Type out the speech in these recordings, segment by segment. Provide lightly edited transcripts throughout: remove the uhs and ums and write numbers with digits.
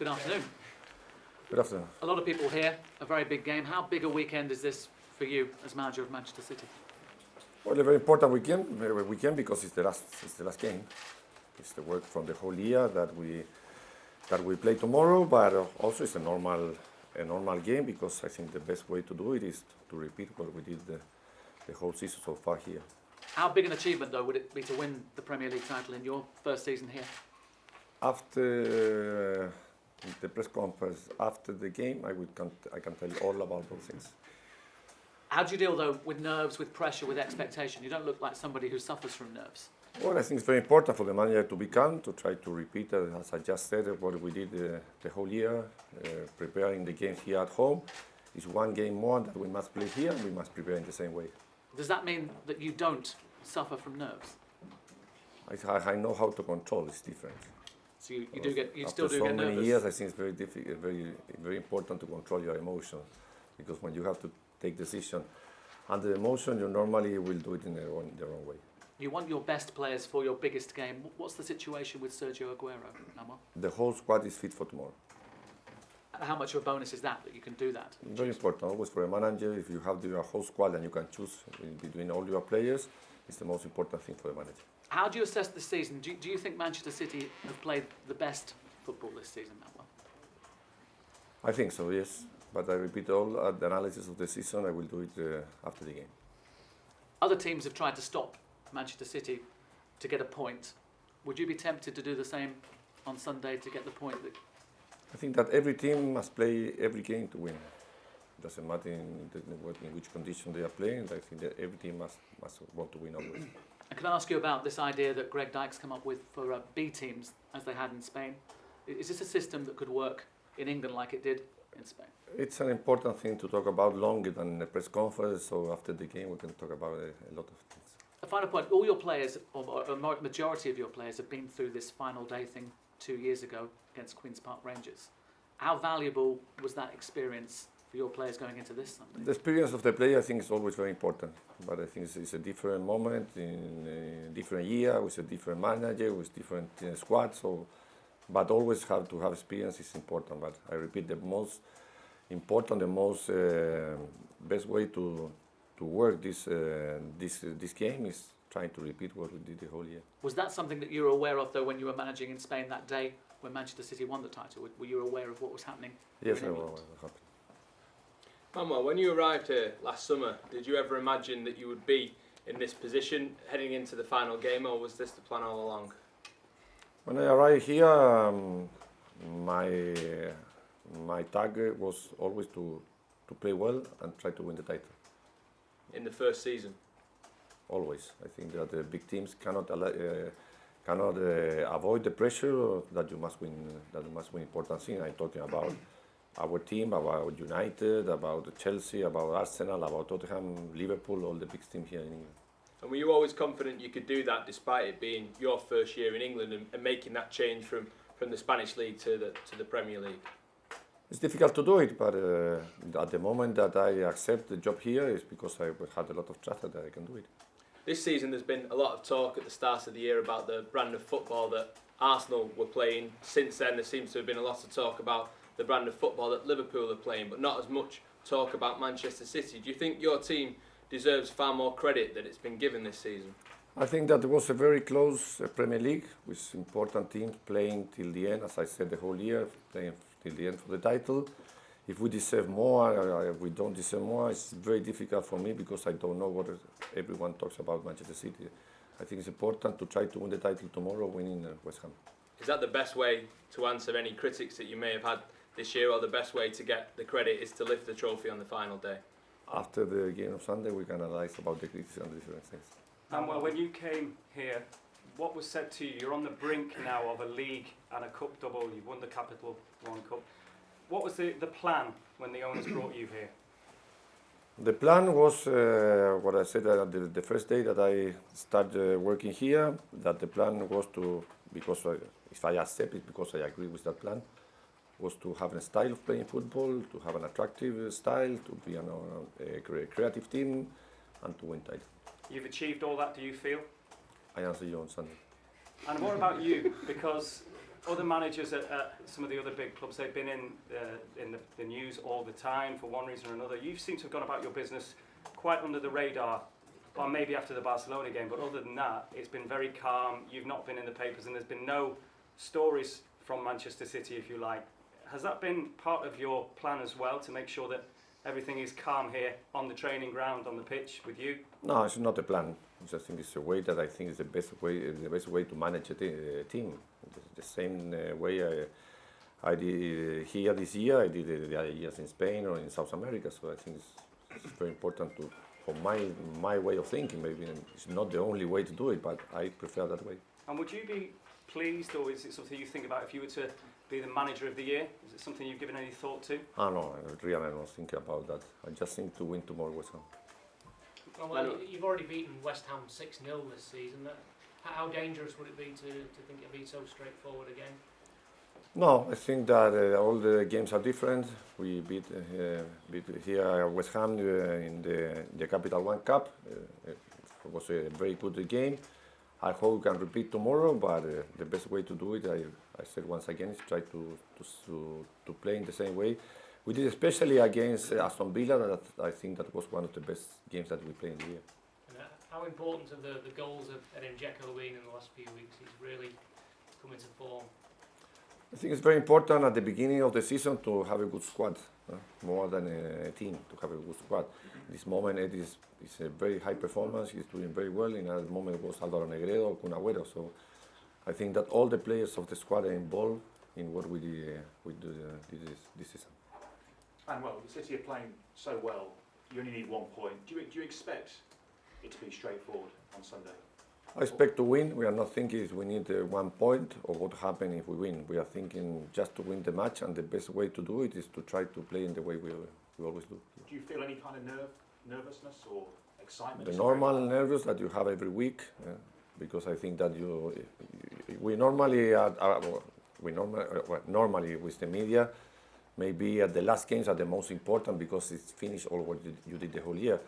good afternoon. Good afternoon. A lot of people here, a very big game. How big a weekend is this for you as manager of Manchester City? Well, a very important weekend because it's the last game. It's the work from the whole year that we play tomorrow, but also it's a normal game because I think the best way to do it is to repeat what we did the whole season so far here. How big an achievement, though, would it be to win the Premier League title in your first season here? After the press conference, after the game, I can tell you all about those things. How do you deal, though, with nerves, with pressure, with expectation? You don't look like somebody who suffers from nerves. Well, I think it's very important for the manager to be calm, to try to repeat, as I just said, what we did the whole year, preparing the games here at home. It's one game more that we must play here, and we must prepare in the same way. Does that mean that you don't suffer from nerves? I know how to control. It's different. So you still do get nervous? After so many years, I think it's very difficult, very important to control your emotions, because when you have to take decision under emotion, you normally will do it in the wrong way. You want your best players for your biggest game. What's the situation with Sergio Aguero, Manuel? The whole squad is fit for tomorrow. How much of a bonus is that you can do that? Very important, always for a manager. If you have your whole squad and you can choose between all your players, it's the most important thing for the manager. How do you assess this season? Do you think Manchester City have played the best football this season, Manuel? I think so, yes. But I repeat all the analysis of the season. I will do it after the game. Other teams have tried to stop Manchester City to get a point. Would you be tempted to do the same on Sunday to get the point? I think that every team must play every game to win. It doesn't matter in which condition they are playing. I think that every team must want to win always. And can I ask you about this idea that Greg Dyke's come up with for B teams, as they had in Spain? Is this a system that could work in England like it did in Spain? It's an important thing to talk about longer than in a press conference, so after the game we can talk about a lot of things. A final point, all your players, or a majority of your players, have been through this final day thing 2 years ago against Queen's Park Rangers. How valuable was that experience for your players going into this Sunday? The experience of the player, I think, is always very important, but I think it's a different moment, in a different year, with a different manager, with different squad, but always have to have experience is important. But I repeat, the most important, the most best way to work this game is trying to repeat what we did the whole year. Was that something that you were aware of, though, when you were managing in Spain that day when Manchester City won the title? Were you aware of what was happening? Yes, I was aware of what happened. Manuel, when you arrived here last summer, did you ever imagine that you would be in this position heading into the final game, or was this the plan all along? When I arrived here, my target was always to play well and try to win the title. In the first season? Always. I think that the big teams cannot avoid the pressure that you must win. That you must win important things. I'm talking about our team, about United, about Chelsea, about Arsenal, about Tottenham, Liverpool, all the big teams here in England. And were you always confident you could do that despite it being your first year in England and making that change from the Spanish League to the Premier League? It's difficult to do it, but at the moment that I accept the job here is because I had a lot of trust that I can do it. This season there's been a lot of talk at the start of the year about the brand of football that Arsenal were playing. Since then there seems to have been a lot of talk about the brand of football that Liverpool are playing, but not as much talk about Manchester City. Do you think your team deserves far more credit that it's been given this season? I think that it was a very close Premier League with important teams playing till the end, as I said, the whole year, playing till the end for the title. If we deserve more, if we don't deserve more, it's very difficult for me because I don't know what everyone talks about Manchester City. I think it's important to try to win the title tomorrow, winning West Ham. Is that the best way to answer any critics that you may have had this year, or the best way to get the credit is to lift the trophy on the final day? After the game of Sunday, we can analyse about the criticism and different things. Well, when you came here, what was said to you? You're on the brink now of a league and a cup double. You've won the Capital One Cup. What was the plan when the owners brought you here? The plan was what I said the first day that I started working here, that the plan was to, because if I accept it, because I agree with that plan, was to have a style of playing football, to have an attractive style, to be a creative team, and to win title. You've achieved all that, do you feel? I answer you on Sunday. And what about you? Because other managers at some of the other big clubs, they've been in the news all the time for one reason or another. You seem to have gone about your business quite under the radar, or maybe after the Barcelona game, but other than that, it's been very calm. You've not been in the papers, and there's been no stories from Manchester City, if you like. Has that been part of your plan as well, to make sure that everything is calm here on the training ground, on the pitch with you? No, it's not a plan. I think it's a way that I think is the best way to manage a team. The same way I did here this year, I did the other years in Spain or in South America. So I think it's very important for my way of thinking. Maybe it's not the only way to do it, but I prefer that way. And would you be pleased, or is it something you think about if you were to be the manager of the year? Is it something you've given any thought to? No, really I don't think about that. I just think to win tomorrow West Ham. Well, you've already beaten West Ham 6-0 this season. How dangerous would it be to think it'd be so straightforward again? No, I think that all the games are different. We beat here West Ham in the Capital One Cup. It was a very good game. I hope we can repeat tomorrow, but the best way to do it, I said once again, is try to play in the same way. We did especially against Aston Villa. That I think that was one of the best games that we played in the year. And how important have the goals of Edin Dzeko been in the last few weeks? He's really come into form. I think it's very important at the beginning of the season to have a good squad, more than a team, to have a good squad. This moment it is a very high performance, he's doing very well. In that moment it was Álvaro Negredo or Kun Aguero. So I think that all the players of the squad are involved in what we did this season. And well, City are playing so well, you only need 1 point. Do you expect it to be straightforward on Sunday? I expect to win. We are not thinking we need 1 point or what happens if we win. We are thinking just to win the match, and the best way to do it is to try to play in the way we always do. Do you feel any kind of nervousness or excitement? The normal nervous that you have every week, because I think that normally with the media, maybe at the last games are the most important because it's finished all what you did the whole year.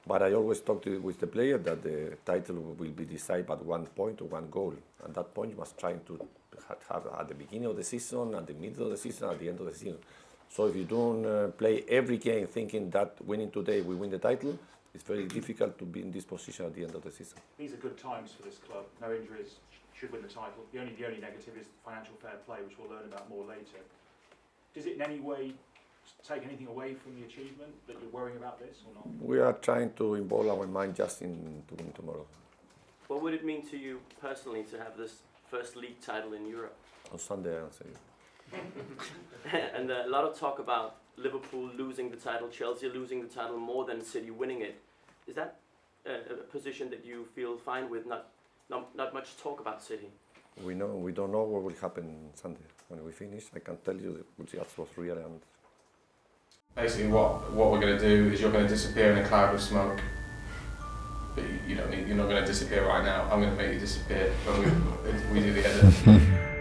But I always talk with the player that the title will be decided by 1 point or 1 goal. And that point you must try to have at the beginning of the season, at the middle of the season, at the end of the season. So if you don't play every game thinking that winning today we win the title, it's very difficult to be in this position at the end of the season. These are good times for this club. No injuries, should win the title. The only negative is financial fair play, which we'll learn about more later. Does it in any way take anything away from the achievement that you're worrying about this or not? We are trying to involve our mind just to win tomorrow. What would it mean to you personally to have this first league title in Europe? On Sunday, I'll say. And a lot of talk about Liverpool losing the title, Chelsea losing the title more than City winning it. Is that a position that you feel fine with? Not much talk about City. We don't know what will happen Sunday. When we finish, I can tell you that was real. And basically, what we're going to do is you're going to disappear in a cloud of smoke. But you're not going to disappear right now. I'm going to make you disappear when we do the edit.